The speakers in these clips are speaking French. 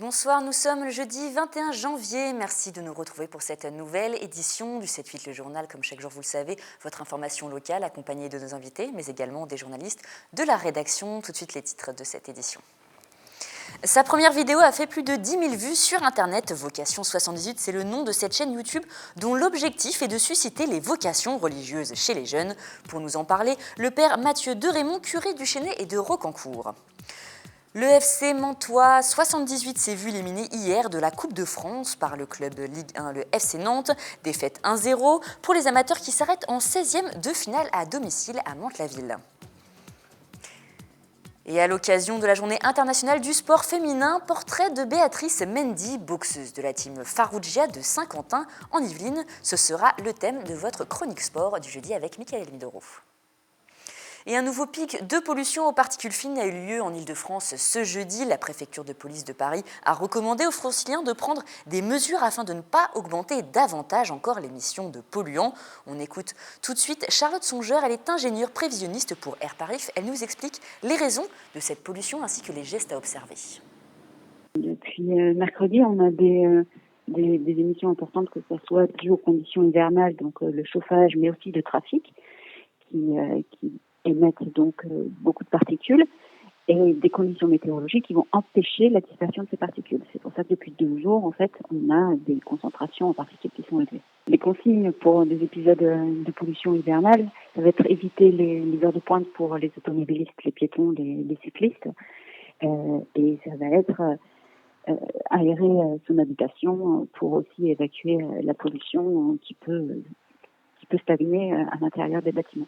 Bonsoir, nous sommes le jeudi 21 janvier. Merci de nous retrouver pour cette nouvelle édition du 7-8 Le Journal. Comme chaque jour, vous le savez, votre information locale accompagnée de nos invités, mais également des journalistes de la rédaction. Tout de suite, les titres de cette édition. Sa première vidéo a fait plus de 10 000 vues sur Internet. Vocation 78, c'est le nom de cette chaîne YouTube dont l'objectif est de susciter les vocations religieuses chez les jeunes. Pour nous en parler, le père Mathieu Derémond, curé du Chesnay et de Rocancourt. Le FC Mantois 78 s'est vu éliminé hier de la Coupe de France par le club Ligue 1, le FC Nantes. Défaite 1-0 pour les amateurs qui s'arrêtent en 16e de finale à domicile à Mantes-la-Ville. Et à l'occasion de la journée internationale du sport féminin, portrait de Béatrice Mendy, boxeuse de la team Farougia de Saint-Quentin en Yvelines. Ce sera le thème de votre chronique sport du jeudi avec Michael Midoro. Et un nouveau pic de pollution aux particules fines a eu lieu en Île-de-France ce jeudi. La préfecture de police de Paris a recommandé aux Franciliens de prendre des mesures afin de ne pas augmenter davantage encore l'émission de polluants. On écoute tout de suite Charlotte Songeur, elle est ingénieure prévisionniste pour Air Paris. Elle nous explique les raisons de cette pollution ainsi que les gestes à observer. Depuis mercredi, on a des émissions importantes, que ce soit dues aux conditions hivernales, donc le chauffage, mais aussi le trafic, qui émettent donc beaucoup de particules, et des conditions météorologiques qui vont empêcher la dissipation de ces particules. C'est pour ça que depuis 2 jours, en fait, on a des concentrations en particules qui sont élevées. Les consignes pour des épisodes de pollution hivernale, ça va être éviter les heures de pointe pour les automobilistes, les piétons, les cyclistes, et ça va être aérer son habitation pour aussi évacuer la pollution qui peut stagner à l'intérieur des bâtiments.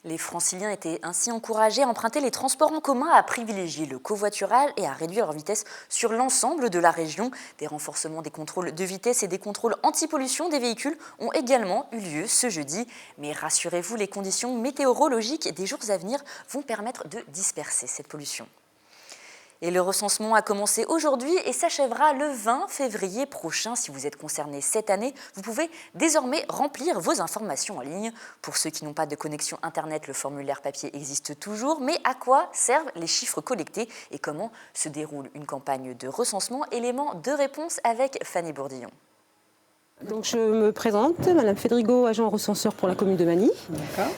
Les Franciliens étaient ainsi encouragés à emprunter les transports en commun, à privilégier le covoiturage et à réduire leur vitesse sur l'ensemble de la région. Des renforcements des contrôles de vitesse et des contrôles anti-pollution des véhicules ont également eu lieu ce jeudi. Mais rassurez-vous, les conditions météorologiques des jours à venir vont permettre de disperser cette pollution. Et le recensement a commencé aujourd'hui et s'achèvera le 20 février prochain. Si vous êtes concerné cette année, vous pouvez désormais remplir vos informations en ligne. Pour ceux qui n'ont pas de connexion Internet, le formulaire papier existe toujours. Mais à quoi servent les chiffres collectés et comment se déroule une campagne de recensement? Élément de réponse avec Fanny Bourdillon. Donc je me présente, Madame Fedrigo, agent recenseur pour la commune de Magny.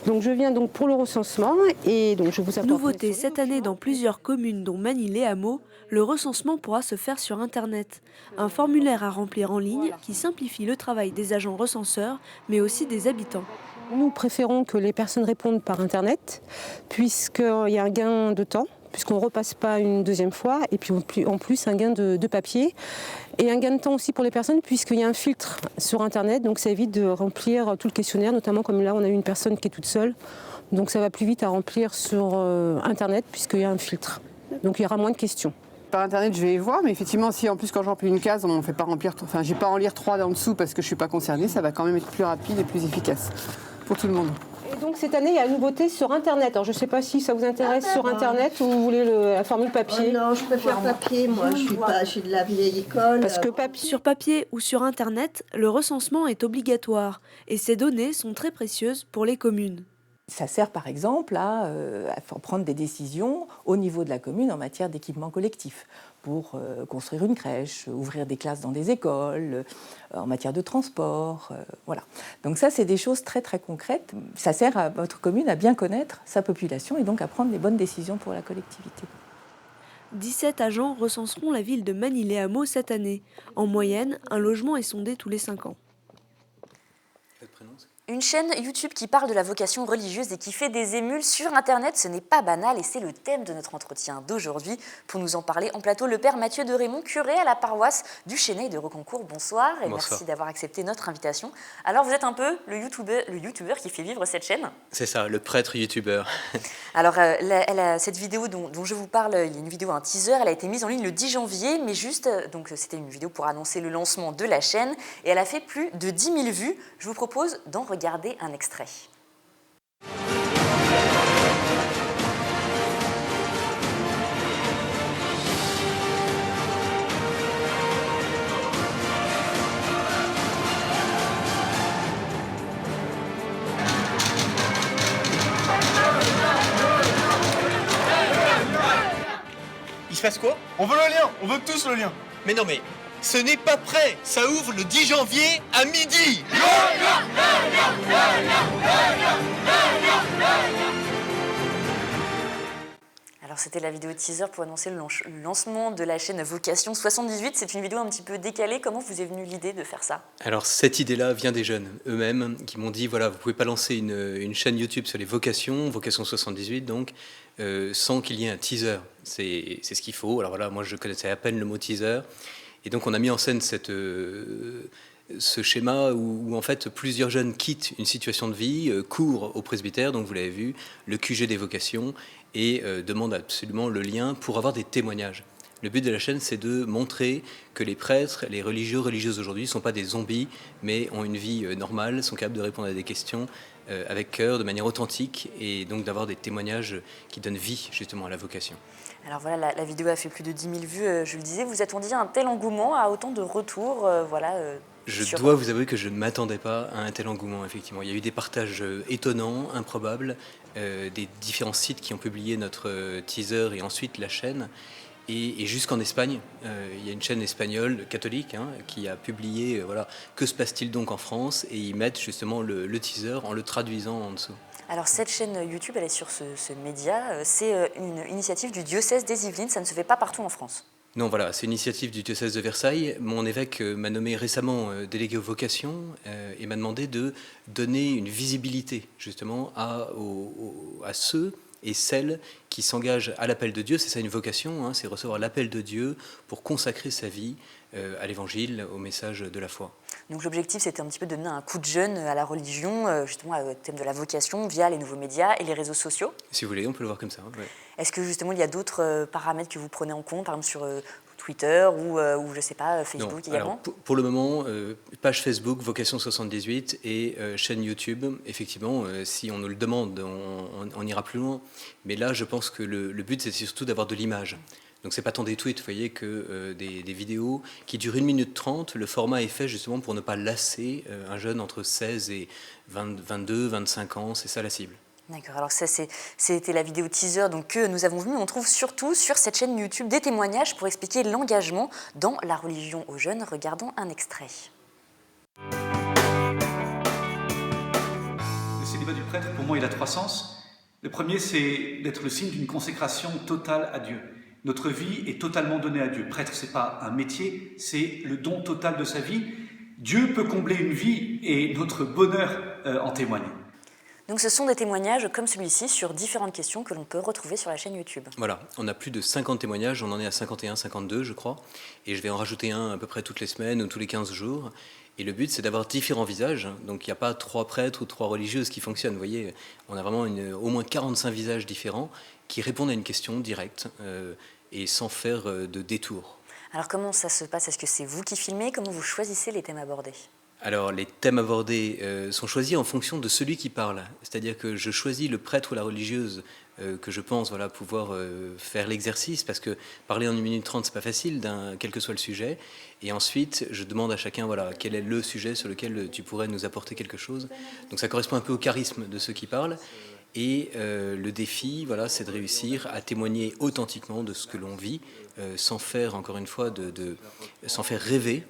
Donc je viens donc pour le recensement et donc je vous apporte... Nouveauté cette année dans plusieurs communes dont Magny-les-Hameaux, le recensement pourra se faire sur Internet. Un formulaire à remplir en ligne qui simplifie le travail des agents recenseurs mais aussi des habitants. Nous préférons que les personnes répondent par Internet puisqu'il y a un gain de temps, puisqu'on ne repasse pas une deuxième fois, et puis en plus un gain de papier, et un gain de temps aussi pour les personnes, puisqu'il y a un filtre sur Internet, donc ça évite de remplir tout le questionnaire, notamment comme là on a une personne qui est toute seule, donc ça va plus vite à remplir sur Internet, puisqu'il y a un filtre, donc il y aura moins de questions. Par Internet, je vais voir, mais effectivement, si en plus quand je remplis une case, on ne fait pas remplir, enfin j'ai pas à en lire 3 en dessous parce que je ne suis pas concernée, ça va quand même être plus rapide et plus efficace pour tout le monde. Et donc cette année, il y a une nouveauté sur Internet. Alors je ne sais pas si ça vous intéresse sur Internet ou vous voulez la formule papier. Oh non, je préfère papier, moi. Je suis de la vieille école. Parce que sur papier ou sur Internet, le recensement est obligatoire et ces données sont très précieuses pour les communes. Ça sert par exemple à prendre des décisions au niveau de la commune en matière d'équipement collectif, pour construire une crèche, ouvrir des classes dans des écoles, en matière de transport, voilà. Donc ça, c'est des choses très très concrètes. Ça sert à votre commune à bien connaître sa population et donc à prendre les bonnes décisions pour la collectivité. 17 agents recenseront la ville de Magny-les-Hameaux cette année. En moyenne, un logement est sondé tous les 5 ans. Une chaîne YouTube qui parle de la vocation religieuse et qui fait des émules sur Internet, ce n'est pas banal et c'est le thème de notre entretien d'aujourd'hui. Pour nous en parler en plateau, le père Mathieu Derémond, curé à la paroisse du Chesnay et de Rocancourt. Bonsoir et merci d'avoir accepté notre invitation. Alors vous êtes un peu le youtubeur qui fait vivre cette chaîne? C'est ça, le prêtre youtubeur. Alors cette vidéo dont je vous parle, il y a une vidéo, un teaser, elle a été mise en ligne le 10 janvier, mais juste, donc c'était une vidéo pour annoncer le lancement de la chaîne et elle a fait plus de 10 000 vues. Je vous propose d'en regarder un extrait. fasse quoi? On veut le lien, on veut tous le lien. Mais non mais, ce n'est pas prêt. Ça ouvre le 10 janvier à midi. Alors c'était la vidéo teaser pour annoncer le lancement de la chaîne Vocation 78. C'est une vidéo un petit peu décalée. Comment vous est venue l'idée de faire ça? Alors cette idée-là vient des jeunes eux-mêmes qui m'ont dit, voilà, vous pouvez pas lancer une chaîne YouTube sur les vocations, Vocation 78 donc, sans qu'il y ait un teaser. C'est ce qu'il faut. Alors voilà, moi je connaissais à peine le mot teaser. Et donc on a mis en scène ce schéma où en fait plusieurs jeunes quittent une situation de vie, courent au presbytère, donc vous l'avez vu, le QG des vocations, et demandent absolument le lien pour avoir des témoignages. Le but de la chaîne, c'est de montrer que les prêtres, les religieux, religieuses aujourd'hui ne sont pas des zombies, mais ont une vie normale, sont capables de répondre à des questions avec cœur, de manière authentique, et donc d'avoir des témoignages qui donnent vie justement à la vocation. Alors voilà, la vidéo a fait plus de 10 000 vues, je le disais. Vous attendiez un tel engouement à autant de retours, Je dois vous avouer que je ne m'attendais pas à un tel engouement, effectivement. Il y a eu des partages étonnants, improbables, des différents sites qui ont publié notre teaser et ensuite la chaîne. Et jusqu'en Espagne, il y a une chaîne espagnole catholique qui a publié voilà, que se passe-t-il donc en France, et ils mettent justement le teaser en le traduisant en dessous. Alors cette chaîne YouTube, elle est sur ce média, c'est une initiative du diocèse des Yvelines, ça ne se fait pas partout en France. Non, voilà, c'est une initiative du diocèse de Versailles. Mon évêque m'a nommé récemment délégué aux vocations et m'a demandé de donner une visibilité justement à ceux et celles qui s'engagent à l'appel de Dieu. C'est ça une vocation, c'est recevoir l'appel de Dieu pour consacrer sa vie à l'évangile, au message de la foi. Donc l'objectif, c'était un petit peu de donner un coup de jeune à la religion, justement au thème de la vocation, via les nouveaux médias et les réseaux sociaux. Si vous voulez, on peut le voir comme ça. Ouais. Est-ce que justement il y a d'autres paramètres que vous prenez en compte, par exemple sur Twitter ou je sais pas, Facebook non. également? Alors, pour le moment, page Facebook, Vocation 78 et chaîne YouTube. Effectivement, si on nous le demande, on ira plus loin. Mais là, je pense que le but, c'est surtout d'avoir de l'image. Donc c'est pas tant des tweets, vous voyez, que des vidéos qui durent 1 minute 30. Le format est fait justement pour ne pas lasser un jeune entre 16 et 22, 25 ans. C'est ça la cible. D'accord, alors ça c'était la vidéo teaser donc, que nous avons vue. On trouve surtout sur cette chaîne YouTube des témoignages pour expliquer l'engagement dans la religion aux jeunes. Regardons un extrait. Le célibat du prêtre, pour moi, il a 3 sens. Le premier, c'est d'être le signe d'une consécration totale à Dieu. Notre vie est totalement donnée à Dieu. Prêtre, ce n'est pas un métier, c'est le don total de sa vie. Dieu peut combler une vie et notre bonheur en témoigne. Donc ce sont des témoignages comme celui-ci sur différentes questions que l'on peut retrouver sur la chaîne YouTube. Voilà, on a plus de 50 témoignages, on en est à 51, 52 je crois, et je vais en rajouter un à peu près toutes les semaines ou tous les 15 jours. Et le but, c'est d'avoir différents visages, donc il n'y a pas 3 prêtres ou 3 religieuses qui fonctionnent, vous voyez, on a vraiment au moins 45 visages différents qui répondent à une question directe et sans faire de détour. Alors comment ça se passe? Est-ce que c'est vous qui filmez? Comment vous choisissez les thèmes abordés? Alors, les thèmes abordés sont choisis en fonction de celui qui parle. C'est-à-dire que je choisis le prêtre ou la religieuse que je pense pouvoir faire l'exercice, parce que parler en 1 minute 30, c'est pas facile, quel que soit le sujet. Et ensuite, je demande à chacun quel est le sujet sur lequel tu pourrais nous apporter quelque chose. Donc ça correspond un peu au charisme de ceux qui parlent. Et le défi, c'est de réussir à témoigner authentiquement de ce que l'on vit, sans faire, encore une fois, sans faire rêver.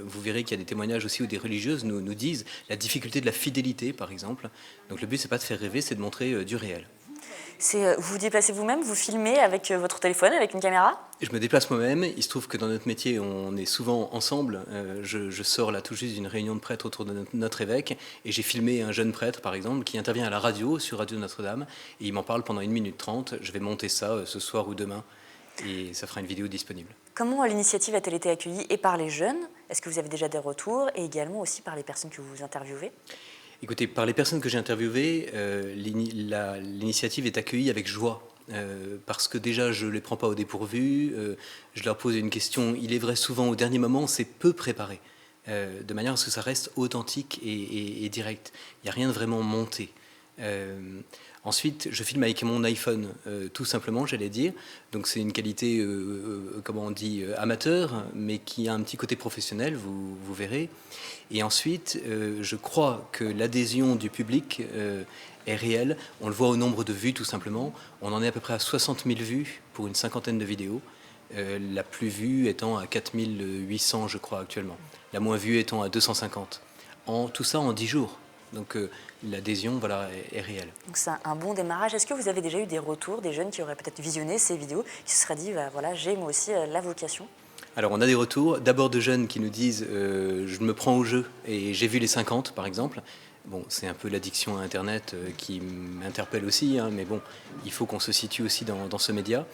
Vous verrez qu'il y a des témoignages aussi où des religieuses nous disent la difficulté de la fidélité, par exemple. Donc le but, c'est pas de faire rêver, c'est de montrer du réel. Vous vous déplacez vous-même, vous filmez avec votre téléphone, avec une caméra? Je me déplace moi-même. Il se trouve que dans notre métier, on est souvent ensemble. Je sors là tout juste d'une réunion de prêtres autour de notre évêque, et j'ai filmé un jeune prêtre, par exemple, qui intervient à la radio, sur Radio Notre-Dame, et il m'en parle pendant 1 minute 30. Je vais monter ça ce soir ou demain, et ça fera une vidéo disponible. Comment l'initiative a-t-elle été accueillie et par les jeunes? Est-ce que vous avez déjà des retours, et également aussi par les personnes que vous interviewez? Écoutez, par les personnes que j'ai interviewées, l'initiative est accueillie avec joie. Parce que déjà, je ne les prends pas au dépourvu, je leur pose une question, il est vrai souvent au dernier moment, c'est peu préparé, de manière à ce que ça reste authentique et direct. Il n'y a rien de vraiment monté. Ensuite, je filme avec mon iPhone, tout simplement, j'allais dire. Donc c'est une qualité, amateur, mais qui a un petit côté professionnel, vous verrez. Et ensuite, je crois que l'adhésion du public est réelle. On le voit au nombre de vues, tout simplement. On en est à peu près à 60 000 vues pour une 50aine de vidéos. la plus vue étant à 4800, je crois, actuellement. La moins vue étant à 250. Tout ça en 10 jours. Donc l'adhésion voilà, est réelle. Donc c'est un bon démarrage. Est-ce que vous avez déjà eu des retours, des jeunes qui auraient peut-être visionné ces vidéos, qui se seraient dit, voilà, j'ai moi aussi la vocation? Alors on a des retours, d'abord de jeunes qui nous disent je me prends au jeu et j'ai vu les 50 par exemple. Bon, c'est un peu l'addiction à Internet qui m'interpelle aussi, hein, mais bon, il faut qu'on se situe aussi dans ce média.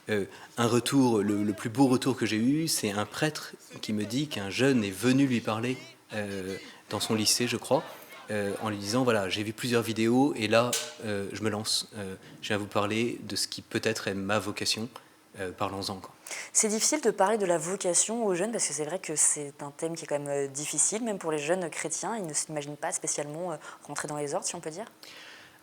Un retour, le plus beau retour que j'ai eu, c'est un prêtre qui me dit qu'un jeune est venu lui parler dans son lycée, je crois, en lui disant, voilà, j'ai vu plusieurs vidéos et là, je me lance, je viens vous parler de ce qui peut-être est ma vocation, parlons-en, quoi. C'est difficile de parler de la vocation aux jeunes, parce que c'est vrai que c'est un thème qui est quand même difficile, même pour les jeunes chrétiens, ils ne s'imaginent pas spécialement rentrer dans les ordres, si on peut dire.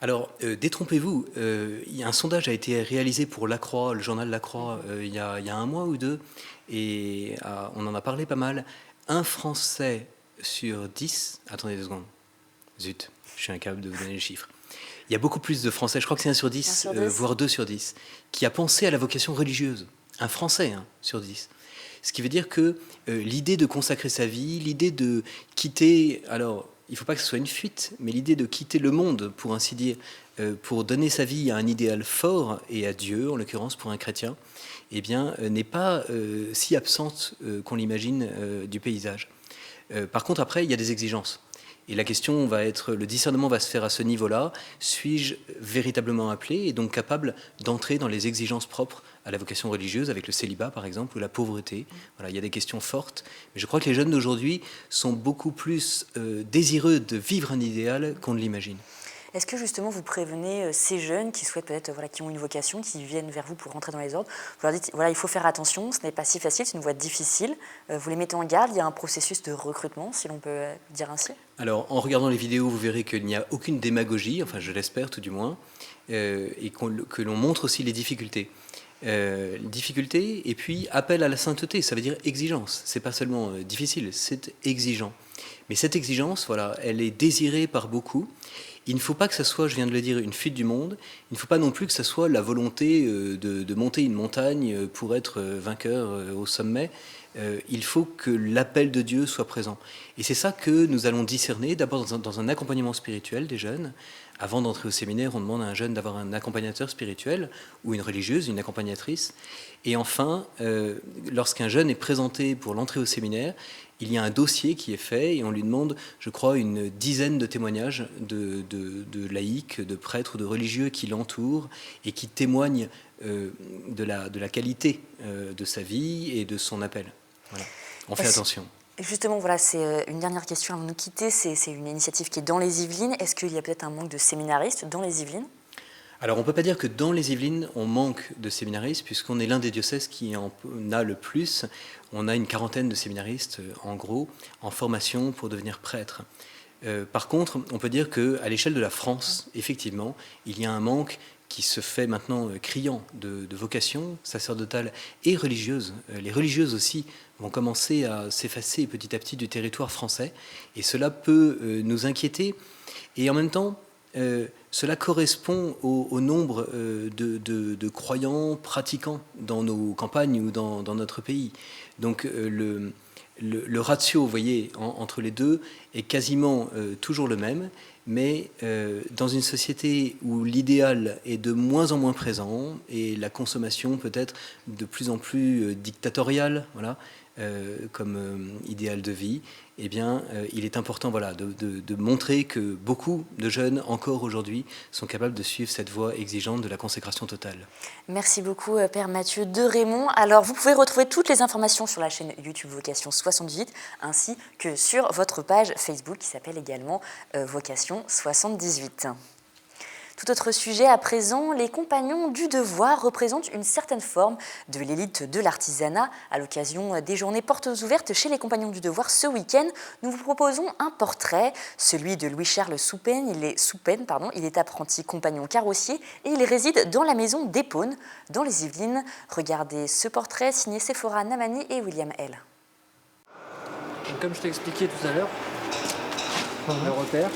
Alors, détrompez-vous, un sondage a été réalisé pour La Croix, le journal La Croix, il y a un mois ou deux, et on en a parlé pas mal. Un Français sur 10, attendez 2 secondes, zut, je suis incapable de vous donner les chiffres. Il y a beaucoup plus de Français, je crois que c'est 1 sur 10, voire 2 sur 10, qui a pensé à la vocation religieuse. Un Français sur 10. Ce qui veut dire que l'idée de consacrer sa vie, l'idée de quitter, alors il ne faut pas que ce soit une fuite, mais l'idée de quitter le monde, pour ainsi dire, pour donner sa vie à un idéal fort et à Dieu, en l'occurrence pour un chrétien, eh bien, n'est pas si absente qu'on l'imagine du paysage. Par contre, après, il y a des exigences. Et la question va être, le discernement va se faire à ce niveau-là. Suis-je véritablement appelé et donc capable d'entrer dans les exigences propres à la vocation religieuse, avec le célibat par exemple, ou la pauvreté? Voilà, il y a des questions fortes. Mais je crois que les jeunes d'aujourd'hui sont beaucoup plus désireux de vivre un idéal qu'on ne l'imagine. Est-ce que justement vous prévenez ces jeunes qui souhaitent peut-être, voilà, qui ont une vocation, qui viennent vers vous pour rentrer dans les ordres, vous leur dites, voilà, il faut faire attention, ce n'est pas si facile, c'est une voie difficile, vous les mettez en garde, il y a un processus de recrutement, si l'on peut dire ainsi? Alors, en regardant les vidéos, vous verrez qu'il n'y a aucune démagogie, enfin je l'espère tout du moins, et que l'on montre aussi les difficultés. Difficulté et puis appel à la sainteté, ça veut dire exigence. C'est pas seulement difficile, c'est exigeant. Mais cette exigence, voilà, elle est désirée par beaucoup. Il ne faut pas que ça soit, je viens de le dire, une fuite du monde. Il ne faut pas non plus que ça soit la volonté de monter une montagne pour être vainqueur au sommet. Il faut que l'appel de Dieu soit présent. Et c'est ça que nous allons discerner, d'abord dans un accompagnement spirituel des jeunes. Avant d'entrer au séminaire, on demande à un jeune d'avoir un accompagnateur spirituel ou une religieuse, une accompagnatrice. Et enfin, lorsqu'un jeune est présenté pour l'entrée au séminaire, il y a un dossier qui est fait et on lui demande, je crois, une dizaine de témoignages de laïcs, de prêtres, de religieux qui l'entourent et qui témoignent de la qualité de sa vie et de son appel. Voilà. On fait attention. Justement, voilà, c'est une dernière question avant de nous quitter. C'est une initiative qui est dans les Yvelines. Est-ce qu'il y a peut-être un manque de séminaristes dans les Yvelines? Alors, on ne peut pas dire que dans les Yvelines, on manque de séminaristes, puisqu'on est l'un des diocèses qui en a le plus. On a une 40aine de séminaristes, en gros, en formation pour devenir prêtre. Par contre, on peut dire qu'à l'échelle de la France, effectivement, il y a un manque qui se fait maintenant criant de vocation sacerdotale et religieuse. Les religieuses aussi vont commencer à s'effacer petit à petit du territoire français, et cela peut nous inquiéter. Et en même temps, cela correspond au nombre de croyants pratiquants dans nos campagnes ou dans notre pays. Donc le ratio, vous voyez, entre les deux est quasiment toujours le même, mais dans une société où l'idéal est de moins en moins présent et la consommation peut-être de plus en plus dictatoriale, voilà, comme idéal de vie, eh bien, il est important, voilà, de montrer que beaucoup de jeunes, encore aujourd'hui, sont capables de suivre cette voie exigeante de la consécration totale. Merci beaucoup, Père Mathieu de Raymond. Alors, vous pouvez retrouver toutes les informations sur la chaîne YouTube Vocation 78, ainsi que sur votre page Facebook qui s'appelle également Vocation 78. Tout autre sujet à présent, les compagnons du devoir représentent une certaine forme de l'élite de l'artisanat. À l'occasion des journées portes ouvertes chez les compagnons du devoir ce week-end, nous vous proposons un portrait, celui de Louis-Charles Soupen. Il est apprenti compagnon carrossier et il réside dans la maison d'Épône, dans les Yvelines. Regardez ce portrait signé Sephora Namani et William L. Donc, comme je t'ai expliqué tout à l'heure, le repère,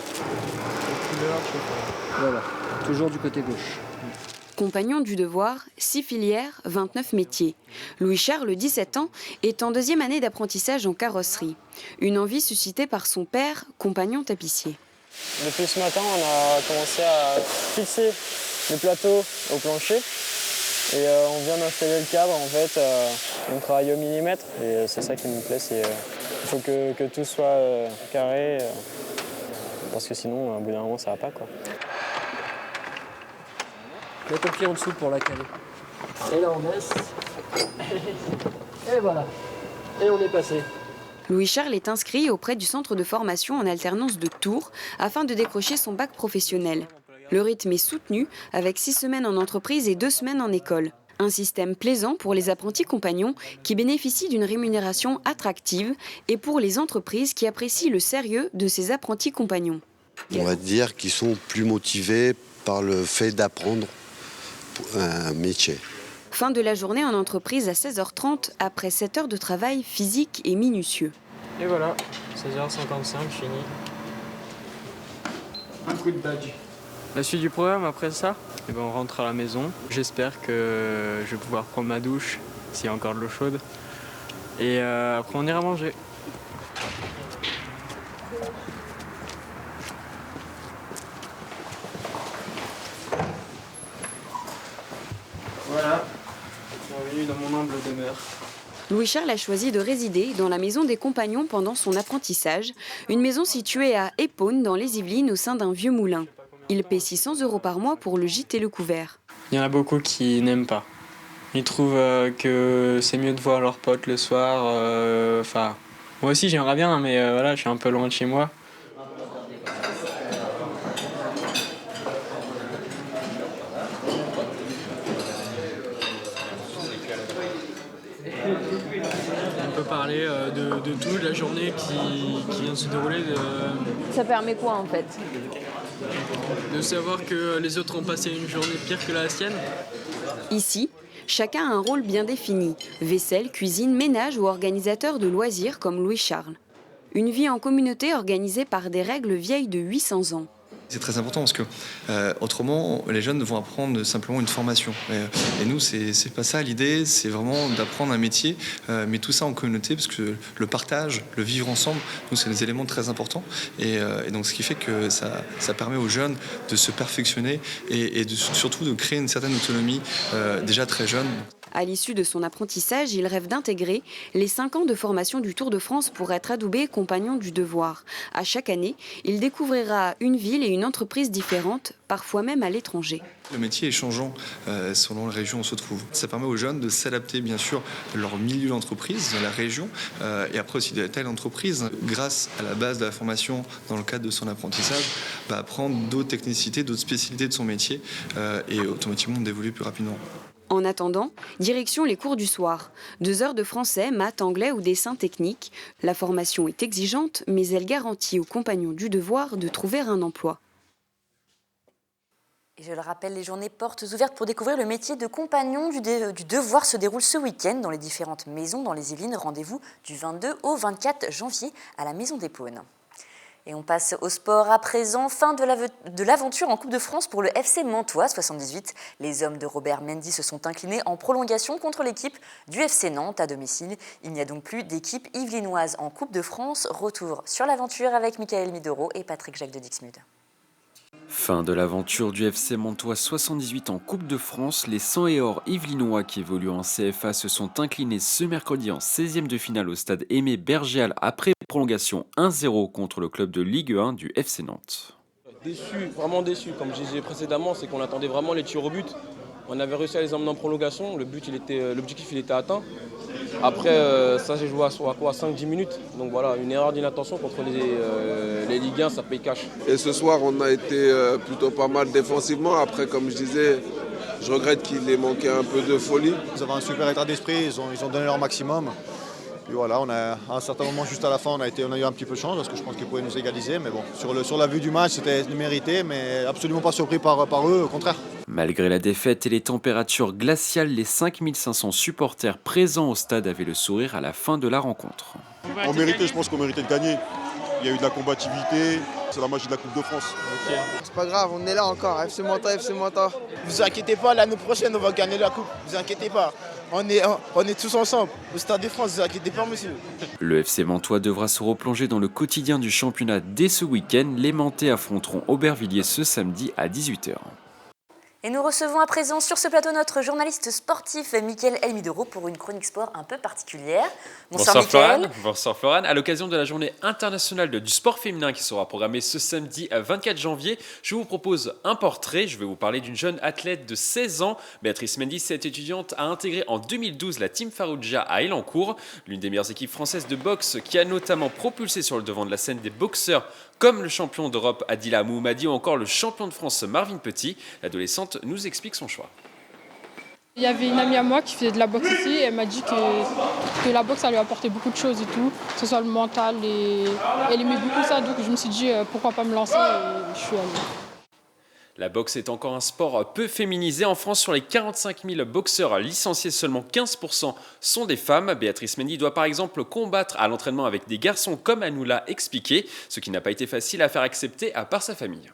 voilà, toujours du côté gauche. Compagnons du devoir, 6 filières, 29 métiers. Louis-Charles, 17 ans, est en 2e année d'apprentissage en carrosserie. Une envie suscitée par son père, compagnon tapissier. Depuis ce matin, on a commencé à fixer le plateau au plancher. Et on vient d'installer le cadre, en fait, on travaille au millimètre. Et c'est ça qui me plaît, il faut que tout soit carré, parce que sinon, au bout d'un moment, ça va pas, quoi. Mets ton pied en dessous pour la caler. Et là on baisse. Et voilà. Et on est passé. Louis-Charles est inscrit auprès du centre de formation en alternance de Tours afin de décrocher son bac professionnel. Le rythme est soutenu avec 6 semaines en entreprise et 2 semaines en école. Un système plaisant pour les apprentis compagnons qui bénéficient d'une rémunération attractive et pour les entreprises qui apprécient le sérieux de ces apprentis compagnons. On va dire qu'ils sont plus motivés par le fait d'apprendre un métier. Fin de la journée en entreprise à 16h30 après 7 heures de travail physique et minutieux. Et voilà, 16h55, fini. Un coup de badge. La suite du programme après ça, on rentre à la maison. J'espère que je vais pouvoir prendre ma douche s'il y a encore de l'eau chaude. Et après on ira manger. Voilà, bienvenue dans mon humble demeure. Louis-Charles a choisi de résider dans la maison des compagnons pendant son apprentissage, une maison située à Épône dans les Yvelines au sein d'un vieux moulin. Il paie 600 € par mois pour le gîte et le couvert. Il y en a beaucoup qui n'aiment pas. Ils trouvent que c'est mieux de voir leurs potes le soir. Moi aussi j'aimerais bien, mais voilà, je suis un peu loin de chez moi. On peut parler de tout, de la journée qui vient de se dérouler. Ça permet quoi en fait? De savoir que les autres ont passé une journée pire que la sienne. Ici, chacun a un rôle bien défini. Vaisselle, cuisine, ménage ou organisateur de loisirs comme Louis-Charles. Une vie en communauté organisée par des règles vieilles de 800 ans. C'est très important parce que autrement, les jeunes vont apprendre simplement une formation. Et nous, c'est pas ça l'idée, c'est vraiment d'apprendre un métier, mais tout ça en communauté, parce que le partage, le vivre ensemble, nous, c'est des éléments très importants. Et donc, ce qui fait que ça permet aux jeunes de se perfectionner et surtout de créer une certaine autonomie déjà très jeune. À l'issue de son apprentissage, il rêve d'intégrer les 5 ans de formation du Tour de France pour être adoubé compagnon du devoir. À chaque année, il découvrira une ville et une entreprise différentes, parfois même à l'étranger. Le métier est changeant selon la région où on se trouve. Ça permet aux jeunes de s'adapter bien sûr à leur milieu d'entreprise, à la région, et après aussi de la taille d'entreprise. Grâce à la base de la formation dans le cadre de son apprentissage, apprendre d'autres technicités, d'autres spécialités de son métier et automatiquement d'évoluer plus rapidement. En attendant, direction les cours du soir. 2 heures de français, maths, anglais ou dessin technique. La formation est exigeante, mais elle garantit aux compagnons du devoir de trouver un emploi. Et je le rappelle, les journées portes ouvertes pour découvrir le métier de compagnon du devoir se déroulent ce week-end dans les différentes maisons dans les Yvelines. Rendez-vous du 22 au 24 janvier à la Maison d'Épône. Et on passe au sport à présent. Fin de l'aventure en Coupe de France pour le FC Mantois 78. Les hommes de Robert Mendy se sont inclinés en prolongation contre l'équipe du FC Nantes à domicile. Il n'y a donc plus d'équipe yvelinoise en Coupe de France. Retour sur l'aventure avec Michael Midoro et Patrick Jacques de Dixmude. Fin de l'aventure du FC Mantois 78 en Coupe de France. Les 100 et or yvelinois qui évoluent en CFA se sont inclinés ce mercredi en 16e de finale au stade Aimé Bergéal après prolongation 1-0 contre le club de Ligue 1 du FC Nantes. Déçu, vraiment déçu. Comme je disais précédemment, c'est qu'on attendait vraiment les tirs au but. On avait réussi à les emmener en prolongation, l'objectif il était atteint. Après, ça j'ai joué à 5-10 minutes. Donc voilà, une erreur d'inattention contre les Ligue 1, ça paye cash. Et ce soir, on a été plutôt pas mal défensivement. Après, comme je disais, je regrette qu'il ait manqué un peu de folie. Ils avaient un super état d'esprit, ils ont donné leur maximum. Puis voilà, on a, à un certain moment, juste à la fin, on a eu un petit peu de chance parce que je pense qu'ils pouvaient nous égaliser. Mais bon, sur la vue du match, c'était mérité, mais absolument pas surpris par eux, au contraire. Malgré la défaite et les températures glaciales, les 5500 supporters présents au stade avaient le sourire à la fin de la rencontre. On méritait, je pense qu'on méritait de gagner. il y a eu de la combativité. C'est la magie de la Coupe de France. C'est pas grave, on est là encore. FC Manta, FC Manta. Vous inquiétez pas, l'année prochaine, on va gagner la Coupe. Vous inquiétez pas. On est tous ensemble au Stade de France, vous inquiétez pas, monsieur. Le FC Mantois devra se replonger dans le quotidien du championnat dès ce week-end. Les Mantais affronteront Aubervilliers ce samedi à 18h. Et nous recevons à présent sur ce plateau notre journaliste sportif Mickaël Elmidoro pour une chronique sport un peu particulière. Bonsoir Mickaël. Bonsoir Florane. À l'occasion de la journée internationale du sport féminin qui sera programmée ce samedi 24 janvier, je vous propose un portrait. Je vais vous parler d'une jeune athlète de 16 ans. Béatrice Mendy, cette étudiante, a intégré en 2012 la Team Farouja à Elancourt, l'une des meilleures équipes françaises de boxe qui a notamment propulsé sur le devant de la scène des boxeurs comme le champion d'Europe Adila Mouhmadi ou encore le champion de France Marvin Petit. L'adolescente nous explique son choix. Il y avait une amie à moi qui faisait de la boxe ici et elle m'a dit que la boxe ça lui apportait beaucoup de choses et tout, que ce soit le mental et elle aimait beaucoup ça, donc je me suis dit pourquoi pas me lancer et je suis allée. La boxe est encore un sport peu féminisé. En France, sur les 45 000 boxeurs licenciés, seulement 15% sont des femmes. Béatrice Mendy doit par exemple combattre à l'entraînement avec des garçons comme elle nous l'a expliqué, ce qui n'a pas été facile à faire accepter à part sa famille.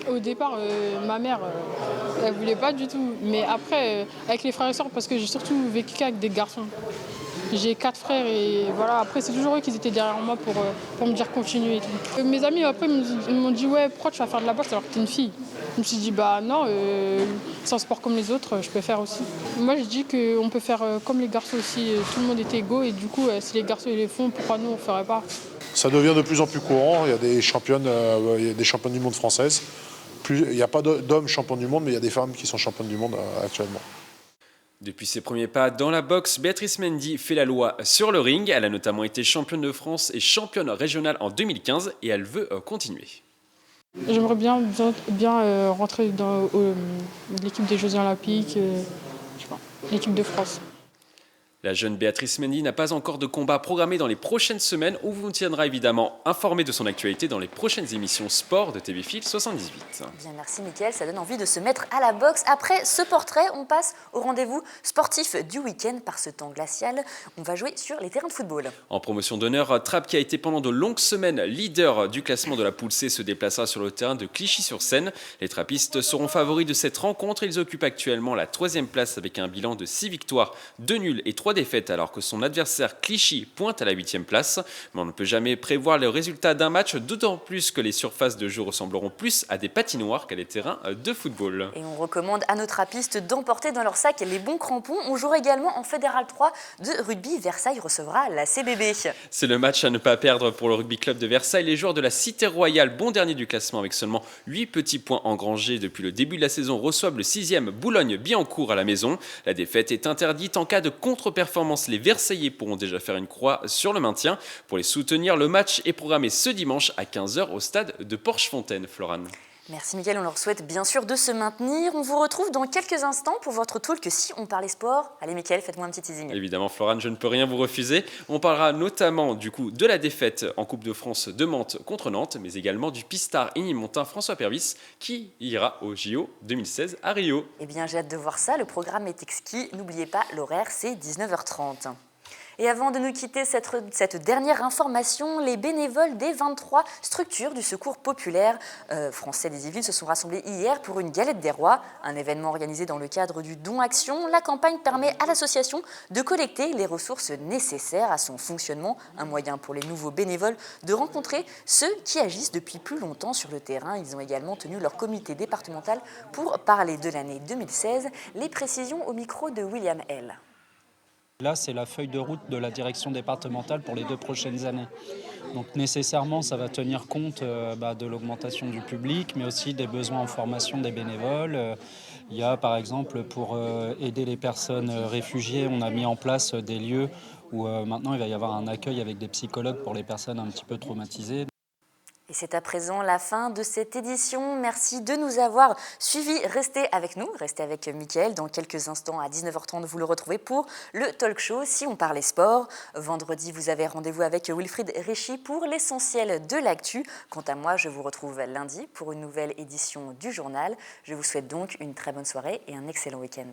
Au départ, ma mère, elle voulait pas du tout, mais après, avec les frères et sœurs, parce que j'ai surtout vécu qu'avec des garçons. J'ai 4 frères et voilà, après c'est toujours eux qui étaient derrière moi pour me dire continue et tout. Mes amis après ils m'ont dit ouais pourquoi tu vas faire de la boxe alors que t'es une fille. Je me suis dit bah non, c'est un sport comme les autres, je peux faire aussi. Moi je dis qu'on peut faire comme les garçons aussi, tout le monde est égaux et du coup si les garçons ils les font, pourquoi nous on ne ferait pas? Ça devient de plus en plus courant, il y a des championnes du monde françaises. Il n'y a pas d'hommes champions du monde mais il y a des femmes qui sont championnes du monde actuellement. Depuis ses premiers pas dans la boxe, Béatrice Mendy fait la loi sur le ring. Elle a notamment été championne de France et championne régionale en 2015 et elle veut continuer. J'aimerais bien rentrer dans l'équipe des Jeux Olympiques, l'équipe de France. La jeune Béatrice Mendy n'a pas encore de combat programmé dans les prochaines semaines. On vous tiendra évidemment informé de son actualité dans les prochaines émissions sport de TV Fil 78. Bien, merci Mickaël, ça donne envie de se mettre à la boxe. Après ce portrait, on passe au rendez-vous sportif du week-end. Par ce temps glacial, on va jouer sur les terrains de football. En promotion d'honneur, Trappes, qui a été pendant de longues semaines leader du classement de la poule C, se déplacera sur le terrain de Clichy-sur-Seine. Les trappistes seront favoris de cette rencontre. Ils occupent actuellement la 3e place avec un bilan de 6 victoires, 2 nuls et 3 défaites, alors que son adversaire Clichy pointe à la 8e place. Mais on ne peut jamais prévoir le résultat d'un match, d'autant plus que les surfaces de jeu ressembleront plus à des patinoires qu'à des terrains de football. Et on recommande à nos trappistes d'emporter dans leur sac les bons crampons. On jouera également en Fédéral 3 de rugby. Versailles recevra la CBB. C'est le match à ne pas perdre pour le rugby club de Versailles. Les joueurs de la Cité Royale, bon dernier du classement avec seulement 8 petits points engrangés depuis le début de la saison, reçoivent le 6e Boulogne-Billancourt à la maison. La défaite est interdite en cas de contre-performance. Les Versaillais pourront déjà faire une croix sur le maintien. Pour les soutenir, le match est programmé ce dimanche à 15h au stade de Porchefontaine. Florane. Merci Mickaël, on leur souhaite bien sûr de se maintenir. On vous retrouve dans quelques instants pour votre talk Si on parlait sport. Allez Mickaël, faites-moi un petit teasing. Évidemment Florane, je ne peux rien vous refuser. On parlera notamment du coup de la défaite en Coupe de France de Mantes contre Nantes, mais également du pistard ignimontain François Pervis qui ira au JO 2016 à Rio. Eh bien j'ai hâte de voir ça, le programme est exquis. N'oubliez pas, l'horaire c'est 19h30. Et avant de nous quitter cette dernière information, les bénévoles des 23 structures du Secours populaire français des Yvelines se sont rassemblés hier pour une galette des rois, un événement organisé dans le cadre du Don Action. La campagne permet à l'association de collecter les ressources nécessaires à son fonctionnement, un moyen pour les nouveaux bénévoles de rencontrer ceux qui agissent depuis plus longtemps sur le terrain. Ils ont également tenu leur comité départemental pour parler de l'année 2016. Les précisions au micro de William L. Là, c'est la feuille de route de la direction départementale pour les 2 prochaines années. Donc nécessairement, ça va tenir compte de l'augmentation du public, mais aussi des besoins en formation des bénévoles. Il y a par exemple, pour aider les personnes réfugiées, on a mis en place des lieux où maintenant il va y avoir un accueil avec des psychologues pour les personnes un petit peu traumatisées. Et c'est à présent la fin de cette édition. Merci de nous avoir suivis. Restez avec nous, restez avec Mickaël. Dans quelques instants, à 19h30, vous le retrouvez pour le talk show Si on parlait sport. Vendredi, vous avez rendez-vous avec Wilfried Réchy pour l'essentiel de l'actu. Quant à moi, je vous retrouve lundi pour une nouvelle édition du journal. Je vous souhaite donc une très bonne soirée et un excellent week-end.